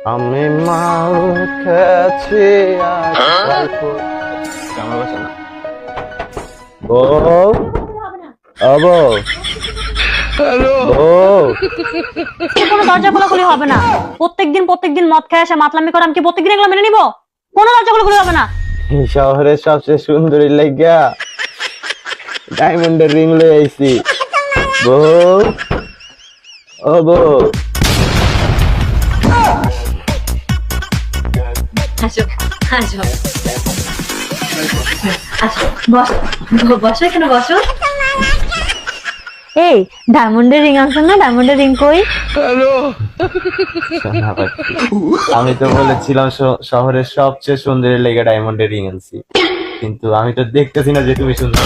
আমি মাল খেয়েছি আর আমার বাসা না। বউ বউ বউ কোনো দরজা খোলাখুলি হবে না। প্রত্যেকদিন মদ খেয়ে আসে মাতলামি করে, আমি কি প্রত্যেকদিন এগুলো মেনে নিবো? কোনো দরজা খোলাখুলি হবে না। এই শহরের সবচেয়ে সুন্দরী লাগিয়া ডায়মন্ডের রিং লয়ে আইছি। বউ ও বউ আসো আসো আসো, বসো এখানে বসো। এই ডায়মন্ডের রিং আনছো না? ডায়মন্ডের রিং কই? সোনা পাখি, আমি তো বলেছিলাম শহরের সবচেয়ে সুন্দরী লেগে ডায়মন্ডের রিং আনছি, কিন্তু আমি তো দেখতেছি না যে তুমি সুন্দর।